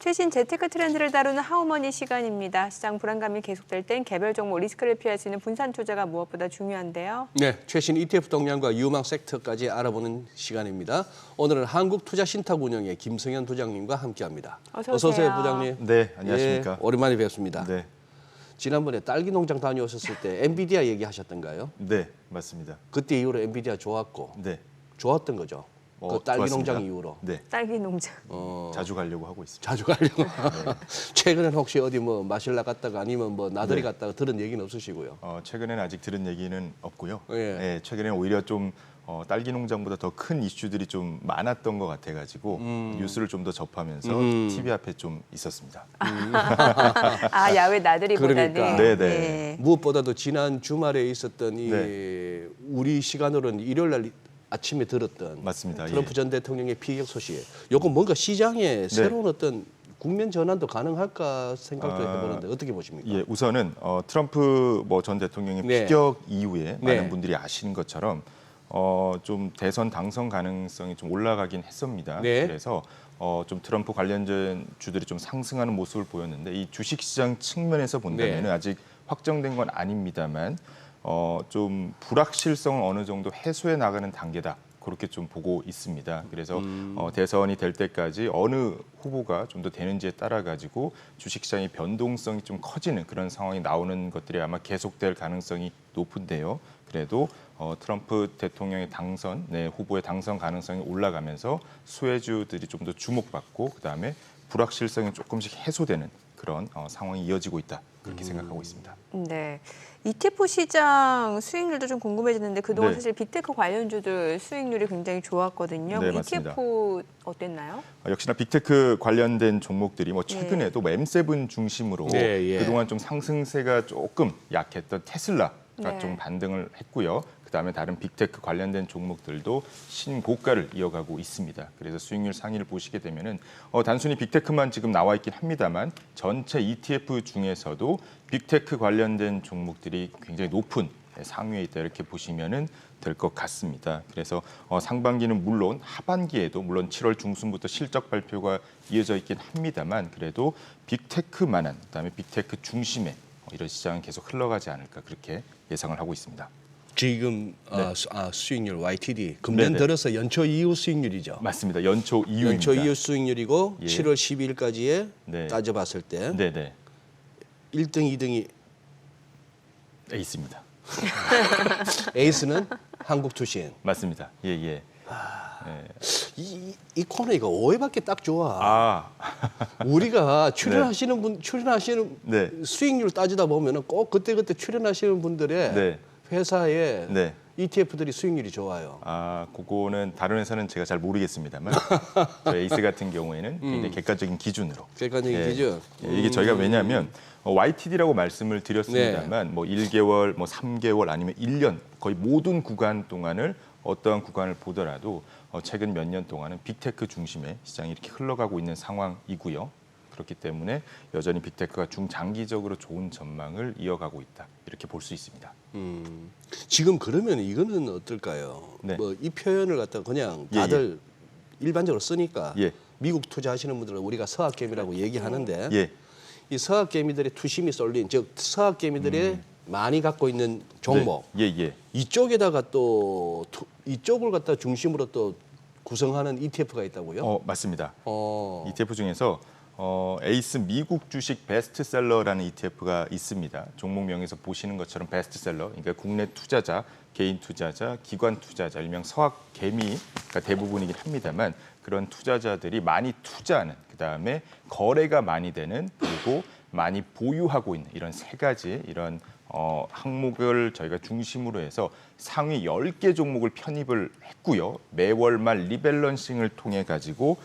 최신 재테크 트렌드를 다루는 하우머니 시간입니다. 시장 불안감이 계속될 땐 개별 종목 리스크를 피할 수 있는 분산 투자가 무엇보다 중요한데요. 네, 최신 ETF 동향과 유망 섹터까지 알아보는 시간입니다. 오늘은 한국투자신탁운영의 김성현 부장님과 함께합니다. 어서 오세요, 부장님. 네, 안녕하십니까. 예, 오랜만에 뵙습니다. 네, 지난번에 딸기 농장 다녀오셨을 때 엔비디아 얘기하셨던가요? 네, 맞습니다. 그때 이후로 엔비디아 좋았고 네, 좋았던 거죠. 그 딸기 좋았습니다. 농장 이후로. 네, 딸기 농장. 자주 가려고 하고 있습니다. 자주 가려고. 최근에는 혹시 어디 뭐 마실라 갔다가 아니면 뭐 나들이 네. 갔다가 들은 얘기는 없으시고요? 최근에는 아직 들은 얘기는 없고요. 예. 네, 최근에는 오히려 좀 딸기 농장보다 더 큰 이슈들이 좀 많았던 것 같아가지고 뉴스를 좀 더 접하면서 TV 앞에 좀 있었습니다. 아, 야외 나들이보다는. 그러니까. 네, 네. 예. 무엇보다도 지난 주말에 있었던 이 네. 우리 시간으로는 일요일 날 아침에 들었던 맞습니다. 트럼프 예. 전 대통령의 피격 소식. 요거 뭔가 시장에 새로운 어떤 국면 전환도 가능할까 생각도 해보는데 어떻게 보십니까? 예, 우선은 트럼프 전 대통령의 네. 피격 이후에 네. 많은 분들이 아시는 것처럼 좀 대선 당선 가능성이 좀 올라가긴 했습니다. 네. 그래서 좀 트럼프 관련된 주들이 좀 상승하는 모습을 보였는데 이 주식시장 측면에서 본다면 네. 아직 확정된 건 아닙니다만 좀 불확실성을 어느 정도 해소해 나가는 단계다. 그렇게 좀 보고 있습니다. 그래서 대선이 될 때까지 어느 후보가 좀 더 되는지에 따라 가지고 주식시장의 변동성이 좀 커지는 그런 상황이 나오는 것들이 아마 계속될 가능성이 높은데요. 그래도 트럼프 대통령의 당선, 후보의 당선 가능성이 올라가면서 수혜주들이 좀 더 주목받고 그다음에 불확실성이 조금씩 해소되는 그런 상황이 이어지고 있다. 그렇게 생각하고 있습니다. 네. ETF 시장 수익률도 좀 궁금해지는데 그동안 네. 사실 빅테크 관련주들 수익률이 굉장히 좋았거든요. 네, ETF 어땠나요? 역시나 빅테크 관련된 종목들이 최근에도 M7 중심으로 네, 예. 그동안 좀 상승세가 조금 약했던 테슬라가 네. 좀 반등을 했고요. 그다음에 다른 빅테크 관련된 종목들도 신고가를 이어가고 있습니다. 그래서 수익률 상위를 보시게 되면은 단순히 빅테크만 지금 나와 있긴 합니다만 전체 ETF 중에서도 빅테크 관련된 종목들이 굉장히 높은 상위에 있다 이렇게 보시면은 될 것 같습니다. 그래서 상반기는 물론 하반기에도 물론 7월 중순부터 실적 발표가 이어져 있긴 합니다만 그래도 빅테크만한 그다음에 빅테크 중심의 이런 시장은 계속 흘러가지 않을까 그렇게 예상을 하고 있습니다. 지금 네. 수익률 YTD 금년 네네. 들어서 연초 이후 수익률이죠. 맞습니다. 연초 이후입니다. 연초 이후 수익률이고 예. 7월 12일까지에 네. 따져봤을 때 네네. 1등, 2등이 있습니다. 에이스는 한국투신. 맞습니다. 예. 이 코너가 5회밖에 딱 좋아. 아, 우리가 출연하시는 네. 수익률 따지다 보면은 꼭 그때 출연하시는 분들의 네. 회사의 네. ETF들이 수익률이 좋아요. 그거는 다른 회사는 제가 잘 모르겠습니다만 저희 에이스 같은 경우에는 굉장히 객관적인 기준으로. 객관적인 기준. 이게 저희가 왜냐하면 YTD라고 말씀을 드렸습니다만 1개월, 3개월 아니면 1년 거의 모든 구간 동안을 어떠한 구간을 보더라도 최근 몇 년 동안은 빅테크 중심의 시장이 이렇게 흘러가고 있는 상황이고요. 그렇기 때문에 여전히 빅테크가 중장기적으로 좋은 전망을 이어가고 있다. 이렇게 볼 수 있습니다. 지금 그러면 이거는 어떨까요? 네. 이 표현을 갖다가 그냥 다들 일반적으로 쓰니까 예. 미국 투자하시는 분들은 우리가 서학개미라고 얘기하는데 예. 이 서학개미들의 투심이 쏠린 즉 서학개미들의 많이 갖고 있는 종목 예. 이쪽에다가 또 이쪽을 갖다 중심으로 또 구성하는 ETF가 있다고요? 맞습니다. 어. ETF 중에서 에이스 미국 주식 베스트셀러라는 ETF가 있습니다. 종목명에서 보시는 것처럼 베스트셀러, 그러니까 국내 투자자, 개인 투자자, 기관 투자자, 일명 서학개미가 대부분이긴 합니다만 그런 투자자들이 많이 투자하는, 그다음에 거래가 많이 되는, 그리고 많이 보유하고 있는 이런 세 가지 이런 항목을 저희가 중심으로 해서 상위 10개 종목을 편입을 했고요. 매월 말 리밸런싱을 통해 가지고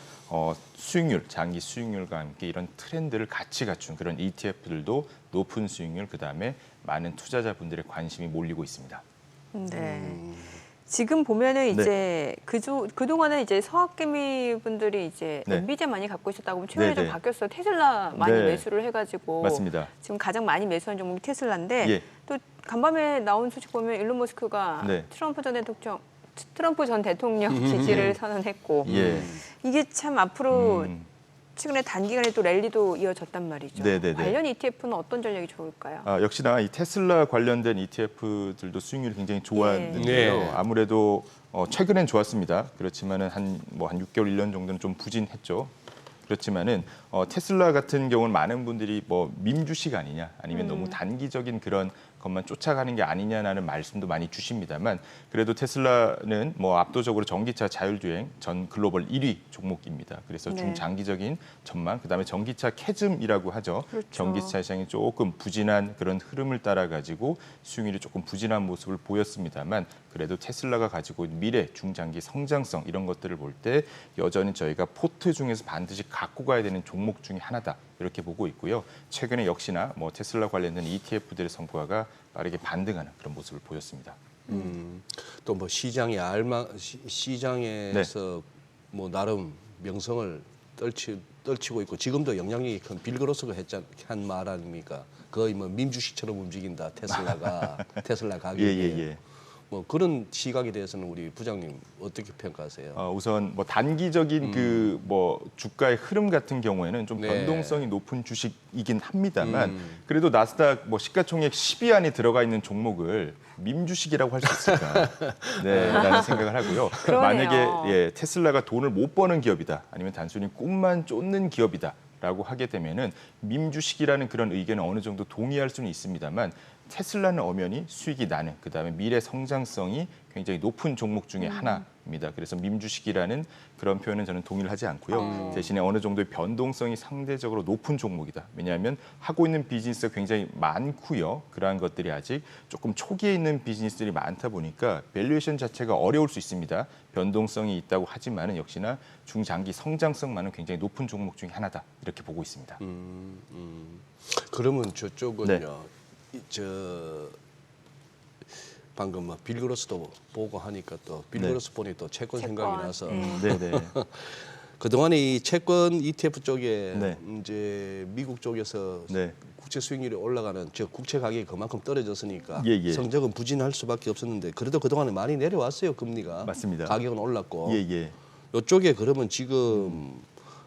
수익률, 장기 수익률과 함께 이런 트렌드를 같이 갖춘 그런 ETF들도 높은 수익률, 그다음에 많은 투자자분들의 관심이 몰리고 있습니다. 네. 지금 보면은 이제 그동안은 이제 서학개미 분들이 이제 엔비디아 많이 갖고 있었다고 보면 최근에 좀 바뀌었어요. 테슬라 많이 매수를 해가지고 맞습니다. 지금 가장 많이 매수한 종목이 테슬라인데 또 간밤에 나온 소식 보면 일론 머스크가 트럼프 전 대통령 지지를 선언했고 이게 참 앞으로 최근에 단기간에 또 랠리도 이어졌단 말이죠. 네네네. 관련 ETF는 어떤 전략이 좋을까요? 역시나 이 테슬라 관련된 ETF들도 수익률이 굉장히 좋았는데요. 네. 아무래도 최근엔 좋았습니다. 그렇지만은 한 6개월, 1년 정도는 좀 부진했죠. 그렇지만은 테슬라 같은 경우는 많은 분들이 뭐 밈주식 아니냐, 아니면 너무 단기적인 그런 것만 쫓아가는 게 아니냐라는 말씀도 많이 주십니다만, 그래도 테슬라는 뭐 압도적으로 전기차 자율주행 전 글로벌 1위 종목입니다. 그래서 네. 중장기적인 전망, 그다음에 전기차 캐즘이라고 하죠. 그렇죠. 전기차 시장이 조금 부진한 그런 흐름을 따라 가지고 수익률이 조금 부진한 모습을 보였습니다만, 그래도 테슬라가 가지고 있는 미래 중장기 성장성 이런 것들을 볼 때 여전히 저희가 포트 중에서 반드시 갖고 가야 되는 종목 중에 하나다, 이렇게 보고 있고요. 최근에 역시나 뭐 테슬라 관련된 ETF들의 성과가 빠르게 반등하는 그런 모습을 보였습니다. 또 뭐 시장에서 뭐 나름 명성을 떨치고 있고 지금도 영향력이 큰 빌 그로스가 한 말 아닙니까? 거의 뭐 민주식처럼 움직인다 테슬라가 테슬라 가격이. 예. 뭐 그런 시각에 대해서는 우리 부장님 어떻게 평가하세요? 우선 뭐 단기적인 그 뭐 주가의 흐름 같은 경우에는 좀 네. 변동성이 높은 주식이긴 합니다만, 그래도 나스닥 뭐 시가총액 10위 안에 들어가 있는 종목을 밈주식이라고 할 수 있을까? 네, 라는 생각을 하고요. 그러네요. 만약에 테슬라가 돈을 못 버는 기업이다, 아니면 단순히 꿈만 쫓는 기업이다 라고 하게 되면은 밈주식이라는 그런 의견은 어느 정도 동의할 수는 있습니다만, 테슬라는 엄연히 수익이 나는, 그다음에 미래 성장성이 굉장히 높은 종목 중에 하나입니다. 그래서 밈주식이라는 그런 표현은 저는 동의를 하지 않고요. 대신에 어느 정도의 변동성이 상대적으로 높은 종목이다. 왜냐하면 하고 있는 비즈니스가 굉장히 많고요. 그러한 것들이 아직 조금 초기에 있는 비즈니스들이 많다 보니까 밸류에이션 자체가 어려울 수 있습니다. 변동성이 있다고 하지만은 역시나 중장기 성장성만은 굉장히 높은 종목 중에 하나다, 이렇게 보고 있습니다. 그러면 저쪽은요. 네. 방금 뭐 빌그로스도 보고 하니까 또 네. 빌그로스 보니 또 채권 생각이 나서 네네. 그동안에 이 채권 ETF 쪽에 네. 이제 미국 쪽에서 네. 국채 수익률이 올라가는 즉 국채 가격이 그만큼 떨어졌으니까 예. 성적은 부진할 수밖에 없었는데 그래도 그동안에 많이 내려왔어요. 금리가. 맞습니다. 가격은 올랐고. 예. 이쪽에 그러면 지금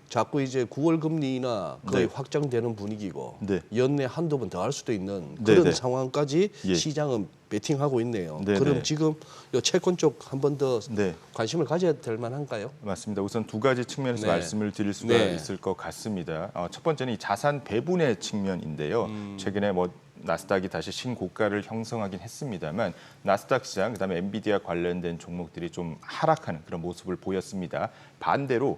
자꾸 이제 9월 금리 인하 거의 네. 확정되는 분위기고 네. 연내 한두 번 더 할 수도 있는 그런 네. 상황까지 예. 시장은 베팅하고 있네요. 네, 그럼 네. 지금 이 채권 쪽 한 번 더 네. 관심을 가져야 될 만한가요? 맞습니다. 우선 두 가지 측면에서 네. 말씀을 드릴 수가 네. 있을 것 같습니다. 첫 번째는 이 자산 배분의 측면인데요. 최근에 뭐 나스닥이 다시 신고가를 형성하긴 했습니다만, 나스닥 시장, 그다음에 엔비디아 관련된 종목들이 좀 하락하는 그런 모습을 보였습니다. 반대로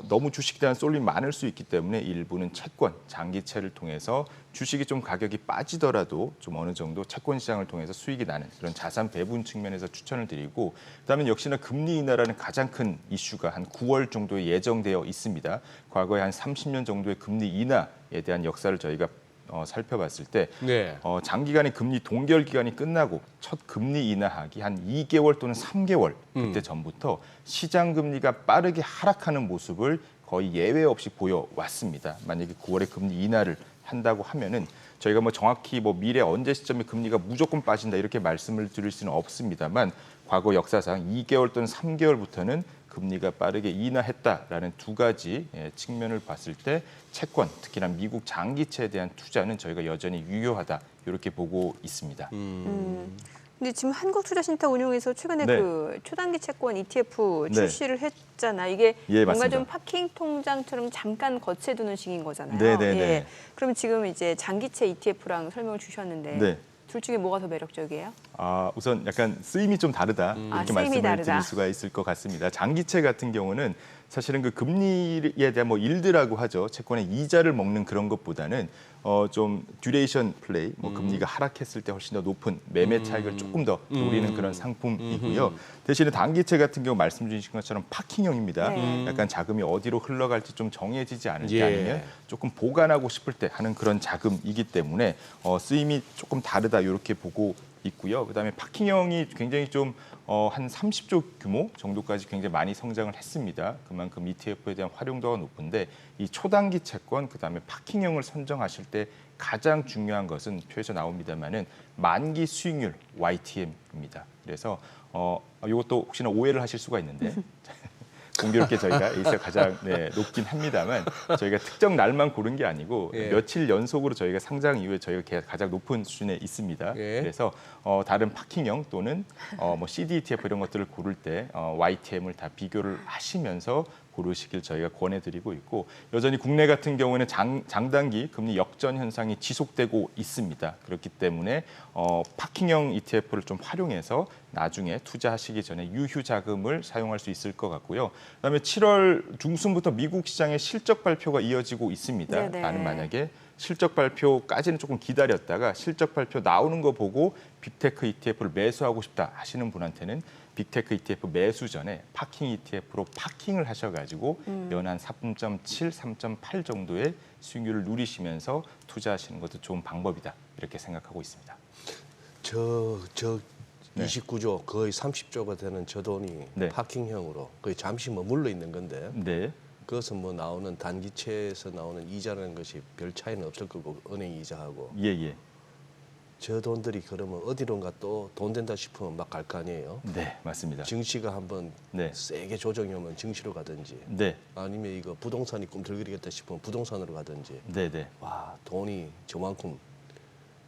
너무 주식에 대한 쏠림이 많을 수 있기 때문에 일부는 채권, 장기채를 통해서 주식이 좀 가격이 빠지더라도 좀 어느 정도 채권 시장을 통해서 수익이 나는 그런 자산 배분 측면에서 추천을 드리고, 그다음에 역시나 금리 인하라는 가장 큰 이슈가 한 9월 정도에 예정되어 있습니다. 과거에 한 30년 정도의 금리 인하에 대한 역사를 저희가 살펴봤을 때 네. 장기간의 금리 동결 기간이 끝나고 첫 금리 인하하기 한 2개월 또는 3개월 그때 전부터 시장 금리가 빠르게 하락하는 모습을 거의 예외 없이 보여왔습니다. 만약에 9월에 금리 인하를 한다고 하면은 저희가 뭐 정확히 뭐 미래 언제 시점에 금리가 무조건 빠진다 이렇게 말씀을 드릴 수는 없습니다만, 과거 역사상 2개월 또는 3개월부터는 금리가 빠르게 인하했다라는 두 가지 측면을 봤을 때 채권, 특히나 미국 장기채에 대한 투자는 저희가 여전히 유효하다, 이렇게 보고 있습니다. 근데 지금 한국투자신탁운용에서 최근에 네. 그 초단기 채권 ETF 네. 출시를 했잖아. 이게 예, 뭔가 맞습니다. 좀 파킹 통장처럼 잠깐 거치해두는 식인 거잖아요. 네네네. 예. 그럼 지금 이제 장기채 ETF랑 설명을 주셨는데 네. 둘 중에 뭐가 더 매력적이에요? 우선 약간 쓰임이 좀 다르다, 이렇게 쓰임이 말씀을 다르다. 드릴 수가 있을 것 같습니다. 장기채 같은 경우는 사실은 그 금리에 대한 뭐 일드라고 하죠. 채권의 이자를 먹는 그런 것보다는 좀 듀레이션 플레이, 뭐 금리가 하락했을 때 훨씬 더 높은 매매 차익을 조금 더 노리는 그런 상품이고요. 대신에 단기채 같은 경우 말씀 주신 것처럼 파킹형입니다. 네. 약간 자금이 어디로 흘러갈지 좀 정해지지 않을 때, 예. 아니면 조금 보관하고 싶을 때 하는 그런 자금이기 때문에 쓰임이 조금 다르다, 이렇게 보고 있고요. 그다음에 파킹형이 굉장히 좀 한 30조 규모 정도까지 굉장히 많이 성장을 했습니다. 그만큼 ETF에 대한 활용도가 높은데, 이 초단기 채권, 그다음에 파킹형을 선정하실 때 가장 중요한 것은 표에서 나옵니다만은 만기 수익률 YTM입니다. 그래서 이것도 혹시나 오해를 하실 수가 있는데 공교롭게 저희가 A스가 가장 높긴 합니다만 저희가 특정 날만 고른 게 아니고 예. 며칠 연속으로 저희가 상장 이후에 저희가 가장 높은 수준에 있습니다. 예. 그래서 다른 파킹형 또는 뭐 CD ETF 이런 것들을 고를 때 YTM을 다 비교를 하시면서 고르시길 저희가 권해드리고 있고 여전히 국내 같은 경우에는 장단기 금리 역전 현상이 지속되고 있습니다. 그렇기 때문에 파킹형 ETF를 좀 활용해서 나중에 투자하시기 전에 유휴 자금을 사용할 수 있을 것 같고요. 그다음에 7월 중순부터 미국 시장의 실적 발표가 이어지고 있습니다. 네네. 나는 만약에 실적 발표까지는 조금 기다렸다가 실적 발표 나오는 거 보고 빅테크 ETF를 매수하고 싶다 하시는 분한테는 빅테크 ETF 매수 전에 파킹 ETF로 파킹을 하셔가지고 연한 3.7, 3.8 정도의 수익률을 누리시면서 투자하시는 것도 좋은 방법이다 이렇게 생각하고 있습니다. 저 네. 29조 거의 30조가 되는 저 돈이 네. 파킹형으로 거의 잠시 머물러 있는 건데 네, 그것은 뭐 나오는 단기채에서 나오는 이자라는 것이 별 차이는 없을 거고 은행 이자하고 예. 저 돈들이 그러면 어디론가 또 돈 된다 싶으면 막 갈 거 아니에요. 네, 맞습니다. 증시가 한번 네. 세게 조정이 오면 증시로 가든지 네, 아니면 이거 부동산이 꿈틀거리겠다 싶으면 부동산으로 가든지 네. 와 돈이 저만큼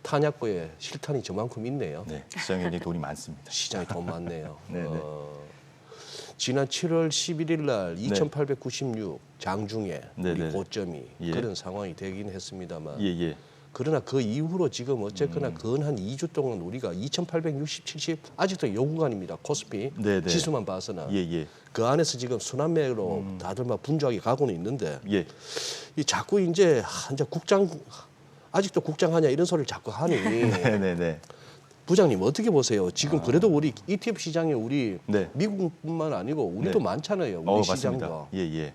탄약고에 실탄이 저만큼 있네요. 네, 시장에 굉장히 돈이 많습니다. 시장에 돈 많네요. 네. 지난 7월 11일 날 2,896 장중에 네, 우리 네. 고점이 예. 그런 상황이 되긴 했습니다만 예. 그러나 그 이후로 지금 어쨌거나 근 한 2주 동안 우리가 2,860, 70 아직도 요구간입니다. 코스피 네. 지수만 봐서는 예. 그 안에서 지금 순환매로 다들 막 분주하게 가고는 있는데 예. 이 자꾸 이제 국장 아직도 국장하냐 이런 소리를 자꾸 하니 네. 부장님 어떻게 보세요? 지금 그래도 우리 ETF 시장에 우리 네. 미국뿐만 아니고 우리도 네. 많잖아요. 우리 시장도. 맞습니다. 예.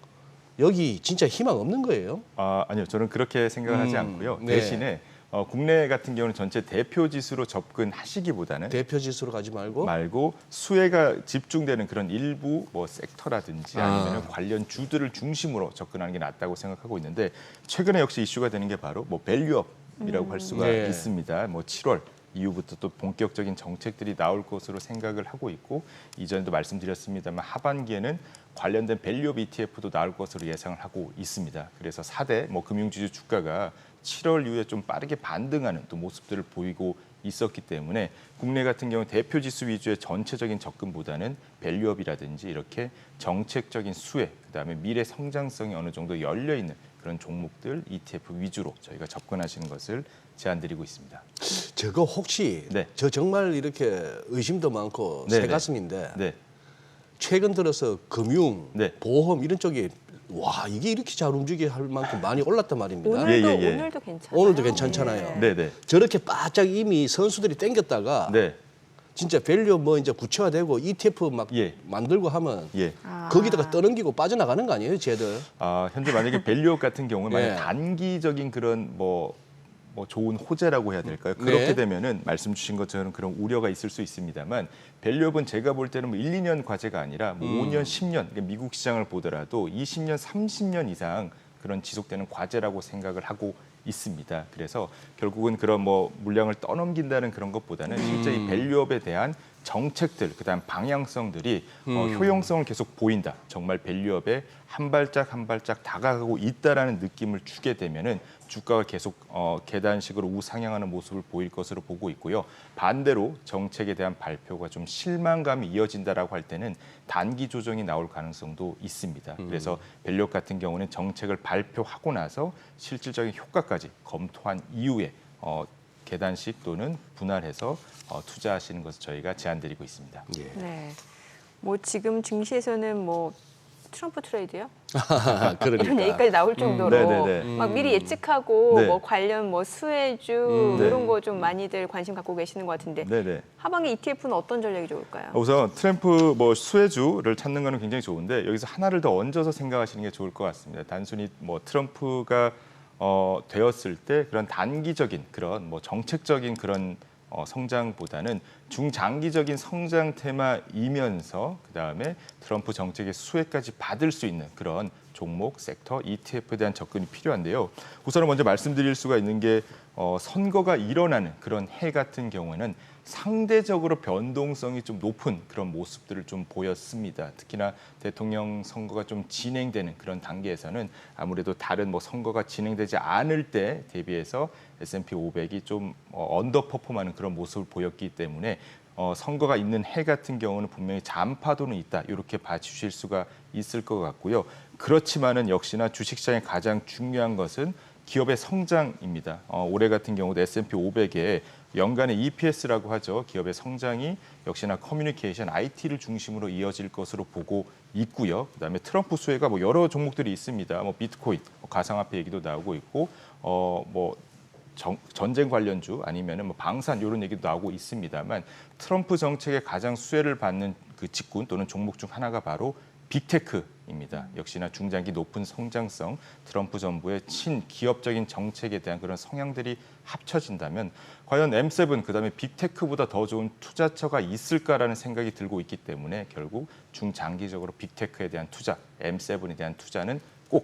여기 진짜 희망 없는 거예요? 아니요, 저는 그렇게 생각하지 않고요. 네. 대신에 국내 같은 경우는 전체 대표 지수로 접근하시기보다는 대표 지수로 가지 말고 수혜가 집중되는 그런 일부 뭐 섹터라든지 아니면 관련 주들을 중심으로 접근하는 게 낫다고 생각하고 있는데 최근에 역시 이슈가 되는 게 바로 뭐 밸류업이라고 할 수가 네. 있습니다. 뭐 7월 이후부터 또 본격적인 정책들이 나올 것으로 생각을 하고 있고 이전에도 말씀드렸습니다만 하반기에는 관련된 밸류업 ETF도 나올 것으로 예상을 하고 있습니다. 그래서 4대 뭐 금융주주 주가가 7월 이후에 좀 빠르게 반등하는 또 모습들을 보이고 있었기 때문에 국내 같은 경우 대표 지수 위주의 전체적인 접근보다는 밸류업이라든지 이렇게 정책적인 수혜, 그다음에 미래 성장성이 어느 정도 열려 있는 그런 종목들 ETF 위주로 저희가 접근하시는 것을 제안드리고 있습니다. 저거 혹시 네. 저 정말 이렇게 의심도 많고 네, 새가슴인데 네. 최근 들어서 금융, 네. 보험 이런 쪽이 와 이게 이렇게 잘 움직여 할 만큼 많이 올랐단 말입니다. 오늘도 괜찮아요. 오늘도 괜찮잖아요. 네. 저렇게 바짝 이미 선수들이 땡겼다가 네. 진짜 밸류 뭐 이제 구체화되고 ETF 막 예. 만들고 하면 예. 거기다가 떠넘기고 빠져나가는 거 아니에요, 쟤들? 현재 만약에 밸류업 같은 경우는 네. 만약 단기적인 그런 뭐 좋은 호재라고 해야 될까요? 그렇게 네. 되면은 말씀 주신 것처럼 그런 우려가 있을 수 있습니다만 밸류업은 제가 볼 때는 뭐 1, 2년 과제가 아니라 뭐 5년, 10년 그러니까 미국 시장을 보더라도 20년, 30년 이상 그런 지속되는 과제라고 생각을 하고 있습니다. 그래서 결국은 그런 뭐 물량을 떠넘긴다는 그런 것보다는 실제 이 밸류업에 대한 정책들, 그다음 방향성들이 효용성을 계속 보인다. 정말 밸류업에 한 발짝 한 발짝 다가가고 있다라는 느낌을 주게 되면은 주가가 계속 계단식으로 우상향하는 모습을 보일 것으로 보고 있고요. 반대로 정책에 대한 발표가 좀 실망감이 이어진다라고 할 때는 단기 조정이 나올 가능성도 있습니다. 그래서 밸류업 같은 경우는 정책을 발표하고 나서 실질적인 효과까지 검토한 이후에 계단식 또는 분할해서 투자하시는 것을 저희가 제안드리고 있습니다. 예. 네. 뭐 지금 증시에서는 뭐 트럼프 트레이드요? 그러니까. 이런 얘기까지 나올 정도로 네네네. 막 미리 예측하고 네. 뭐 관련 뭐 수혜주 네. 이런 거 좀 많이들 관심 갖고 계시는 것 같은데 네네. 하반기 ETF는 어떤 전략이 좋을까요? 우선 트럼프 뭐 수혜주를 찾는 거는 굉장히 좋은데 여기서 하나를 더 얹어서 생각하시는 게 좋을 것 같습니다. 단순히 뭐 트럼프가 되었을 때 그런 단기적인 그런 뭐 정책적인 그런 성장보다는 중장기적인 성장 테마이면서 그다음에 트럼프 정책의 수혜까지 받을 수 있는 그런 종목, 섹터, ETF에 대한 접근이 필요한데요. 우선은 먼저 말씀드릴 수가 있는 게 선거가 일어나는 그런 해 같은 경우에는 상대적으로 변동성이 좀 높은 그런 모습들을 좀 보였습니다. 특히나 대통령 선거가 좀 진행되는 그런 단계에서는 아무래도 다른 뭐 선거가 진행되지 않을 때 대비해서 S&P 500이 좀 언더퍼폼하는 그런 모습을 보였기 때문에 선거가 있는 해 같은 경우는 분명히 잠파도는 있다. 이렇게 봐주실 수가 있을 것 같고요. 그렇지만은 역시나 주식시장의 가장 중요한 것은 기업의 성장입니다. 올해 같은 경우도 S&P 500에 연간의 EPS라고 하죠. 기업의 성장이 역시나 커뮤니케이션, IT를 중심으로 이어질 것으로 보고 있고요. 그다음에 트럼프 수혜가 뭐 여러 종목들이 있습니다. 뭐 비트코인, 가상화폐 얘기도 나오고 있고, 전쟁 관련주 아니면은 뭐 방산 이런 얘기도 나오고 있습니다만 트럼프 정책의 가장 수혜를 받는 그 직군 또는 종목 중 하나가 바로 빅테크입니다. 역시나 중장기 높은 성장성, 트럼프 정부의 친기업적인 정책에 대한 그런 성향들이 합쳐진다면 과연 M7 그다음에 빅테크보다 더 좋은 투자처가 있을까라는 생각이 들고 있기 때문에 결국 중장기적으로 빅테크에 대한 투자, M7에 대한 투자는